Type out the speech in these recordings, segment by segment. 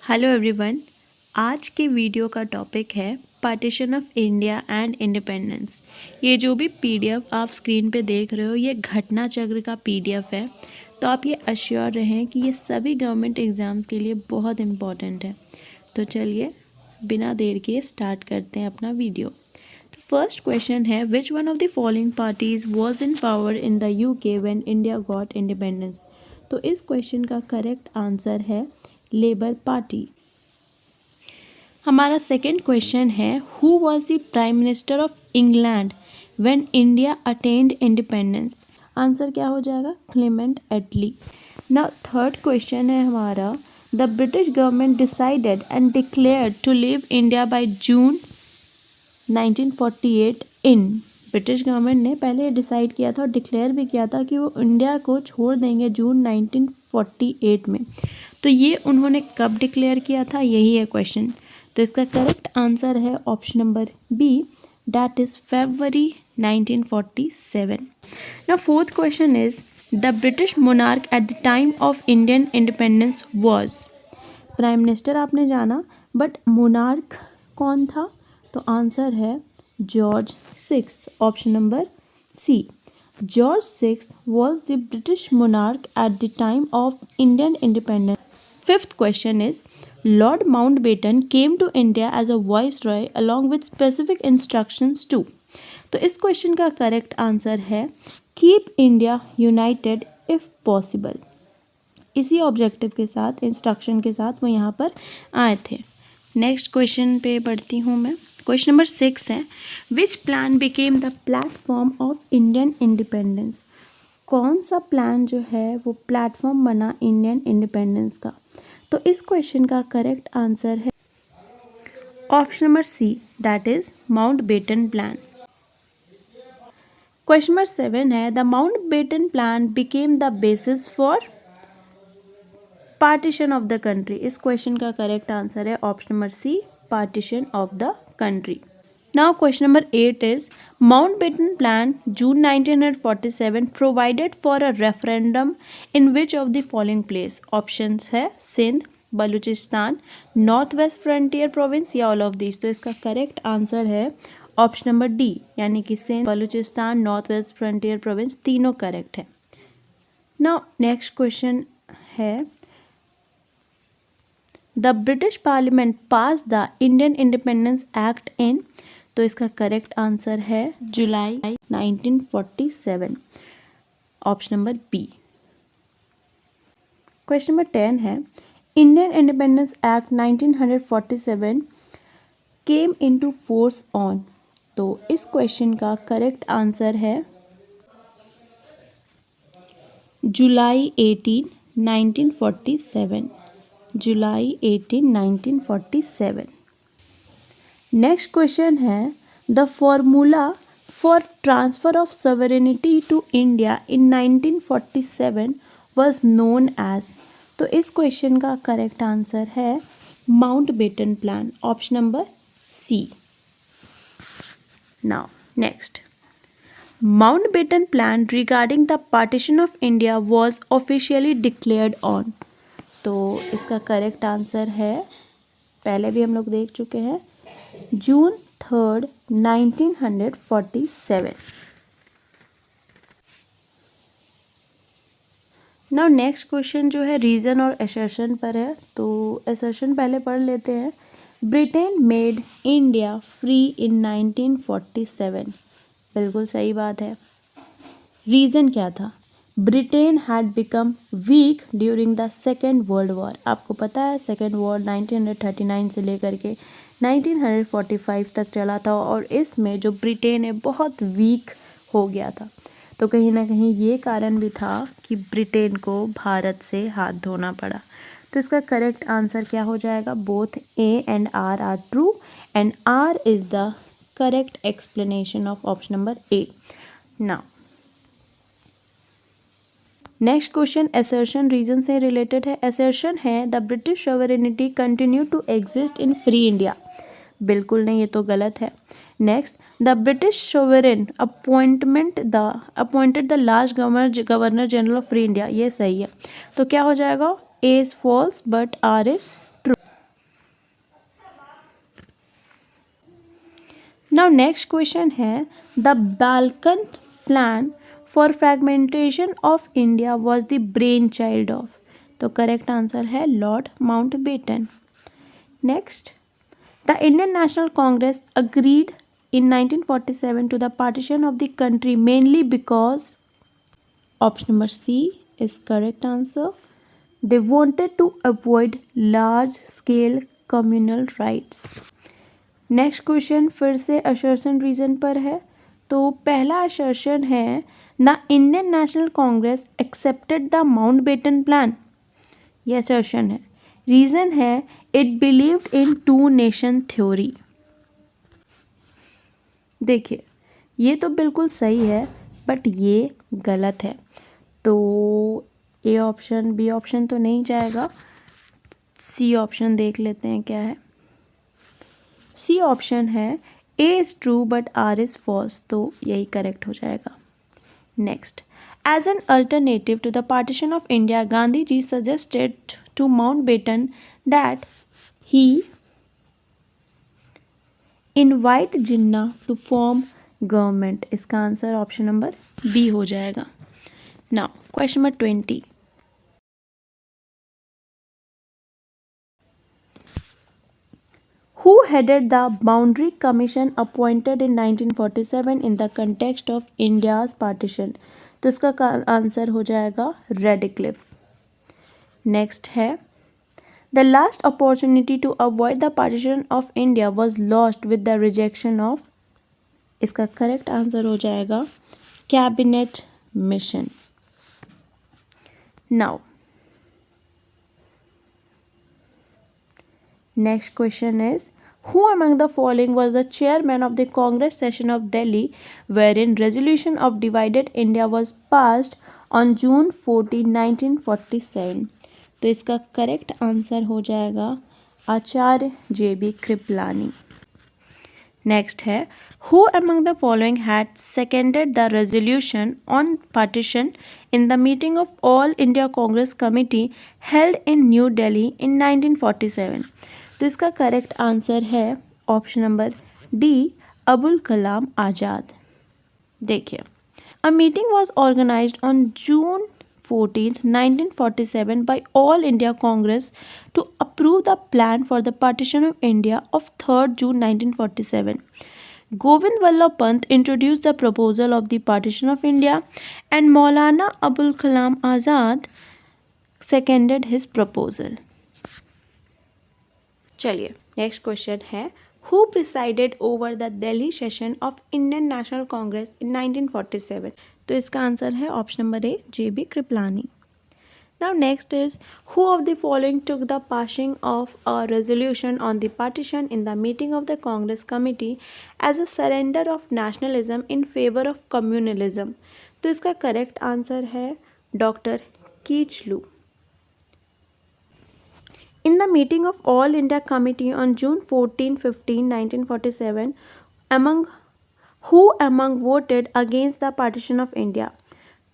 Hello everyone. आज के video का टॉपिक है partition of India and independence. ये जो भी पीडीएफ आप स्क्रीन पे देख रहे हो ये घटना चक्र का पीडीएफ है, तो आप ये अश्योर रहें कि ये सभी गवर्नमेंट एग्ज़ाम्स के लिए बहुत इम्पॉर्टेंट है। तो चलिए बिना देर के स्टार्ट करते हैं अपना वीडियो। तो फर्स्ट क्वेश्चन है, which one of the following parties was in power in the UK when India got independence. तो इस क्वेश्चन का करेक्ट आंसर है लेबर पार्टी। हमारा सेकेंड क्वेश्चन है, who was the prime minister of England when India attend independence. Answer क्या हो जाएगा? Clement Attlee. Now third question है हमारा, the British government decided and declared to leave India by June 1948 in. British government ने पहले decide किया था और डिक्लेयर भी किया था कि वो इंडिया को छोड़ देंगे जून 1948 में। तो ये उन्होंने कब डिक्लेयर किया था, यही है क्वेश्चन। तो इसका करेक्ट आंसर है option number B, that is February 1947। Now fourth question is, the British monarch at the time of Indian independence was. Prime minister आपने जाना, बट मोनार्क कौन था? तो आंसर है George sixth, option number C. George sixth was the British monarch at the time of Indian independence. Fifth question is, Lord Mountbatten came to India as a viceroy along with specific instructions too. तो इस question का correct answer है keep India United if possible. इसी objective के साथ, instruction के साथ वो यहाँ पर आए थे। नेक्स्ट क्वेश्चन पे बढ़ती हूँ मैं। क्वेश्चन नंबर 6 है, विच plan became the platform of Indian independence. कौन सा प्लान जो है वो प्लेटफॉर्म बना इंडियन इंडिपेंडेंस का? तो इस क्वेश्चन का करेक्ट आंसर है option number C, that is Mountbatten plan. Question number 7 है, the Mountbatten plan became the basis for partition of the country. इस क्वेश्चन का करेक्ट आंसर है option number C, partition of the country. Now question number 8 is, Mountbatten Plan June 1947 provided for a referendum in which of the following place? Options है Sindh, Balochistan, North West Frontier Province या all of this. तो इसका correct answer है option number D, यानी कि Sindh, Balochistan, North West Frontier Province तीनों correct है। Now next question है, the British parliament pass the Indian Independence Act in. तो इसका करेक्ट आंसर है जुलाई 1947, option number B. Question number 10 है, Indian Independence Act 1947 came into force on. तो इस क्वेश्चन का करेक्ट आंसर है जुलाई 18, 1947। जुलाई 18, 1947। नेक्स्ट क्वेश्चन है, the formula for transfer of sovereignty to India in 1947 was known as. तो इस क्वेश्चन का करेक्ट आंसर है Mountbatten plan, option number C. Now next, Mountbatten plan regarding the partition of India was officially declared on. तो इसका correct answer है, पहले भी हम लोग देख चुके हैं, जून 3, 1947। नाउ नेक्स्ट क्वेश्चन जो है रीजन और असर्शन पर है। तो असर्शन पहले पढ़ लेते हैं, Britain made India free in 1947। बिल्कुल सही बात है। रीज़न क्या था? Britain had become weak during the second world war. आपको पता है सेकेंड वॉर 1939 से लेकर के 1945 तक चला था और इसमें जो ब्रिटेन है बहुत वीक हो गया था। तो कहीं ना कहीं ये कारण भी था कि ब्रिटेन को भारत से हाथ धोना पड़ा। तो इसका करेक्ट आंसर क्या हो जाएगा? Both A and R are true and R is the correct explanation of option number A. Now next question assertion reason से रिलेटेड है। असर्शन है, the British sovereignty continue to exist in free India. बिल्कुल नहीं, ये तो गलत है। Next, the British sovereign appointed the last governor general of free India. ये सही है। तो क्या हो जाएगा? A is false but R is true. Now next question है, the Balkan plan for fragmentation of India was the brain child of. तो correct answer है Lord Mountbatten. Next, the Indian National Congress agreed in 1947 to the partition of the country mainly because option number C is correct answer. They wanted to avoid large scale communal riots. Next question फिर से assertion reason पर है। तो पहला assertion है, the Indian National Congress accepted the Mountbatten plan. यह assertion है। Reason है, it believed in two nation theory. देखिए, ये तो बिल्कुल सही है बट ये गलत है। तो ए ऑप्शन, बी ऑप्शन तो नहीं जाएगा। सी ऑप्शन देख लेते हैं क्या है। सी ऑप्शन है, A is true but R is false, तो यही करेक्ट हो जाएगा। Next, as an alternative to the partition of India, Gandhi ji suggested to Mountbatten that he invite Jinnah to form government. इसका आंसर ऑप्शन नंबर बी हो जाएगा। Now question number 20, who headed the boundary commission appointed in 1947 in the context of India's partition? तो इसका answer हो जाएगा Radcliffe. Next है, the last opportunity to avoid the partition of India was lost with the rejection of. इसका correct answer हो जाएगा cabinet mission. Now next question is, who among the following was the chairman of the Congress session of Delhi wherein resolution of divided India was passed on June 14, 1947? तो इसका correct answer हो जाएगा आचार्य JB Kripalani. Next है, who among the following had seconded the resolution on partition in the meeting of All India Congress Committee held in New Delhi in 1947? तो इसका correct answer है option number D, Abul Kalam Azad. देखिए, a meeting was organised on June 14, 1947 by All India Congress to approve the plan for the partition of India of 3rd June 1947. Govind Vallabh Pant introduced the proposal of the partition of India and Maulana Abul Kalam Azad seconded his proposal. चलिए, next question है, who presided over the Delhi session of Indian National Congress in 1947? तो इसका answer है option number A, JB Kripalani. Now next is, who of the following took the passing of a resolution on the partition in the meeting of the Congress committee as a surrender of nationalism in favour of communalism? तो इसका correct answer है doctor Kitchlew. In the meeting of All India Committee on June 14, 15, 1947, who among voted against the partition of India?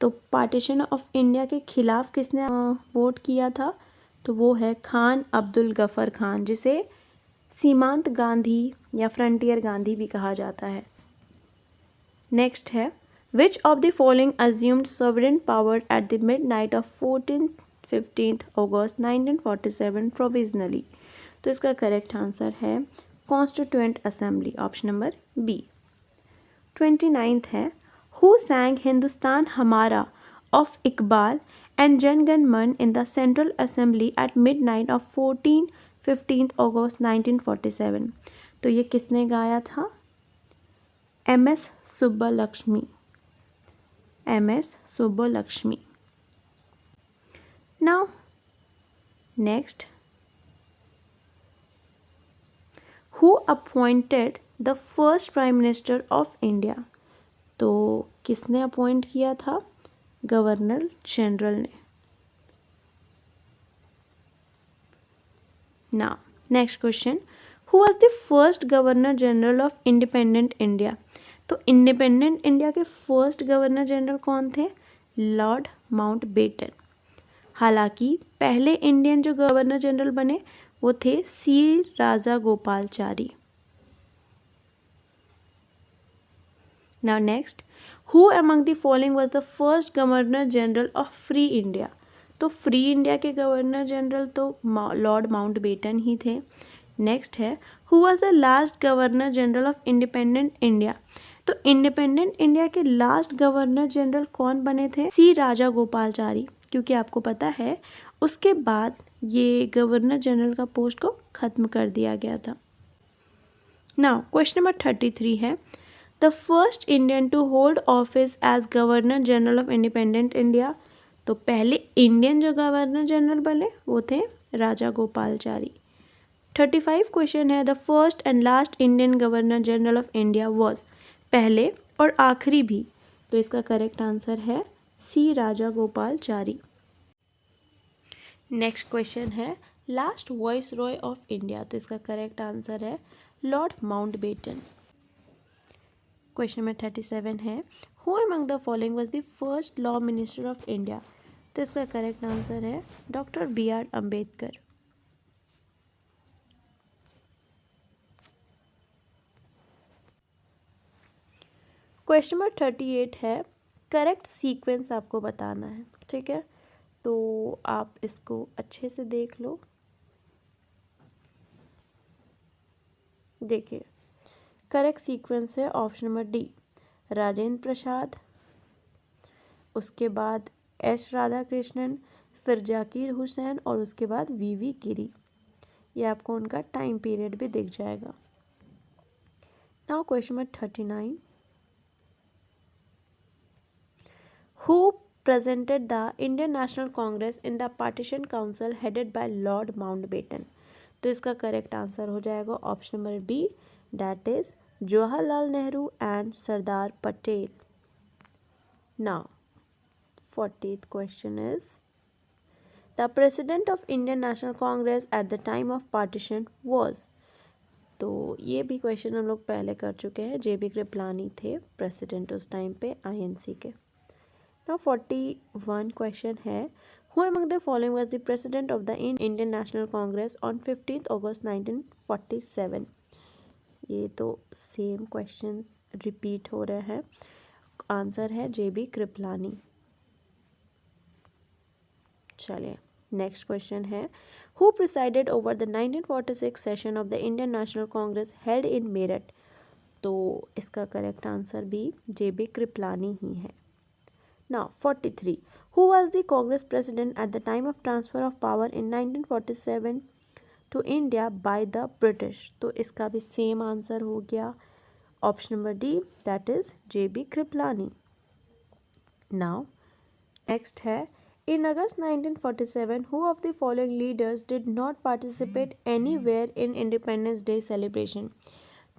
तो partition of India के खिलाफ किसने vote किया था? तो वो है खान अब्दुल गफ़र खान, जिसे सीमांत गांधी या फ्रंटियर गांधी भी कहा जाता है। नेक्स्ट है, which of the following assumed sovereign power at the midnight of 15th August 1947 provisionally? तो इसका करेक्ट आंसर है constituent assembly, option number B. 29th है, हु सैंग हिंदुस्तान हमारा of Iqbal and Janagana Mana in the central assembly at midnight of 15th August 1947? तो ये किसने गाया था? MS Subbulakshmi. MS Subbulakshmi. Now, next, who appointed the first Prime Minister of India? तो किसने अपॉइंट किया था? गवर्नर जनरल ने। Now, next question, who was the first Governor General of Independent India? तो इंडिपेंडेंट इंडिया के फर्स्ट गवर्नर जनरल कौन थे? Lord Mountbatten. हालांकि पहले इंडियन जो गवर्नर जनरल बने वो थे सी Raja Gopalachari. Now next, who among the following was the first Governor General of Free India? तो फ्री इंडिया के गवर्नर जनरल तो लॉर्ड माउंटबेटन ही थे। नेक्स्ट है, who was the last governor general of independent India? तो independent India के last governor general कौन बने थे? सी राजा गोपालचारी, क्योंकि आपको पता है उसके बाद ये गवर्नर जनरल का पोस्ट को ख़त्म कर दिया गया था। नाउ क्वेश्चन नंबर 33 है, the first Indian to hold office as governor general of independent India? तो पहले इंडियन जो गवर्नर जनरल बने वो थे राजा गोपालचारी। 35 क्वेश्चन है, the first and last Indian governor general of India was? पहले और आखिरी भी, तो इसका करेक्ट आंसर है C Raja Gopalachari. Next question है, लास्ट वॉइस रॉय ऑफ इंडिया? तो इसका करेक्ट आंसर है लॉर्ड माउंटबेटन। क्वेश्चन नंबर 37 है, who among the following was the first law minister of India? तो इसका करेक्ट आंसर है doctor B R. Ambedkar. Question number 38 है, करेक्ट सीक्वेंस आपको बताना है, ठीक है, तो आप इसको अच्छे से देख लो। देखिए, करेक्ट सीक्वेंस है option number D, Rajendra Prasad, उसके बाद एस राधाकृष्णन, फिर जाकिर हुसैन और उसके बाद वी गिरी। ये आपको उनका टाइम पीरियड भी दिख जाएगा। Now question number 39, who presented the Indian National Congress in the Partition Council headed by Lord Mountbatten? तो इसका करेक्ट आंसर हो जाएगा option number B, that is Jawaharlal Nehru and Sardar Patel. Now 40th question is, the president of Indian National Congress at the time of partition was? तो ये भी question हम लोग पहले कर चुके हैं, जे.बी. कृपलानी थे प्रेसिडेंट उस टाइम पे आईएनसी के। Now 41 क्वेश्चन है, who among the following was the president of the Indian National Congress on 15th August 1947? ये तो सेम क्वेश्चंस रिपीट हो रहे हैं। आंसर है जे.बी. कृपलानी। चलिए नेक्स्ट क्वेश्चन है, who presided over the 1946 session of the Indian National Congress held in Meerut? तो इसका करेक्ट आंसर भी जे.बी. कृपलानी ही है। Now 43, who was the Congress president at the time of transfer of power in 1947 to India by the British? तो इसका भी same answer हो गया option number D, that is JB. Kripalani. Now next है, in August 1947 who of the following leaders did not participate anywhere in Independence Day celebration?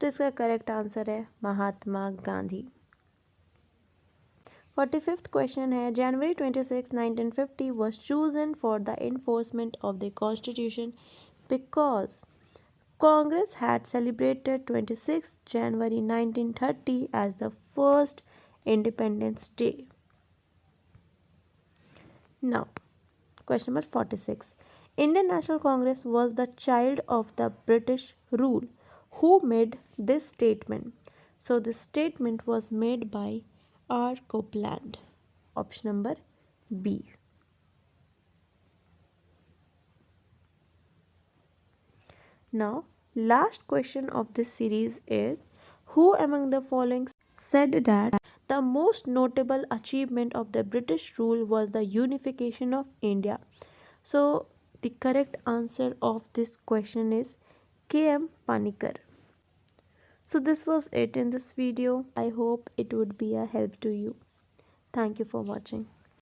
तो इसका correct answer है Mahatma Gandhi. 45th question है, January 26, 1950 was chosen for the enforcement of the Constitution because Congress had celebrated 26th January 1930 as the first Independence Day. Now, question number 46. Indian National Congress was the child of the British rule. Who made this statement? So, this statement was made by R. Copeland. Option number B. Now, last question of this series is, who among the following said that the most notable achievement of the British rule was the unification of India? So, the correct answer of this question is K.M. Panikkar. So this was it in this video. I hope it would be a help to you. Thank you for watching.